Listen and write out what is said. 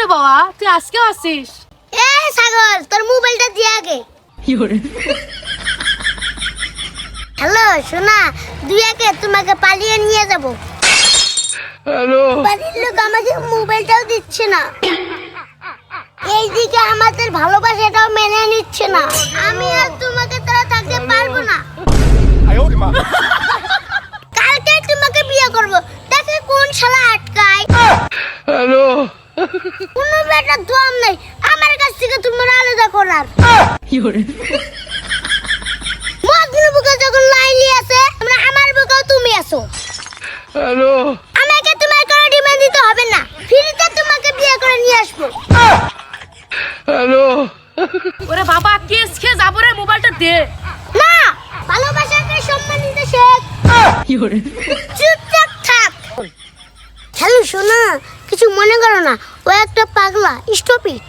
রে বাবা, তুই আজকেও আসিস? এ ছাগল, তোর মোবাইলটা দিয়ে আগে। হ্যালো সোনা, দুই একে তোমাকে পালিয়ে নিয়ে যাব। হ্যালো, বাড়ির লোক আমাকে মোবাইলটাও দিচ্ছে না, এইদিকে আমাদের ভালোবাসাটাও মেনে নিচ্ছে না। আমি আর তোমাকে তারা থাকতে পারবো না। কালকে তোমাকে বিয়ে করব, দেখে কোন শালা আটকায়। হ্যালো, কোনো বেটার দম নেই আমার কাছ থেকে তোমার আলাদা করার। মদনের বুকে যখন লাইলি আছে, আমরা আমার বুকেও তুমি আছো। হ্যালো, আমাকে তোমার কোনো ডিমান্ড দিতে হবে না, ফ্রিতে তোমাকে বিয়ে করে নিয়ে আসবো। হ্যালো, ওরে বাবা, কেস খেয়ে যাবো রে, মোবাইলটা দে। না, ভালোবাসাকে সম্মান দিতে শেখ। চুপচাপ থাক। হ্যালো সোনা, কিছু মনে করো না, ও একটা পাগলা, স্টপ ইট।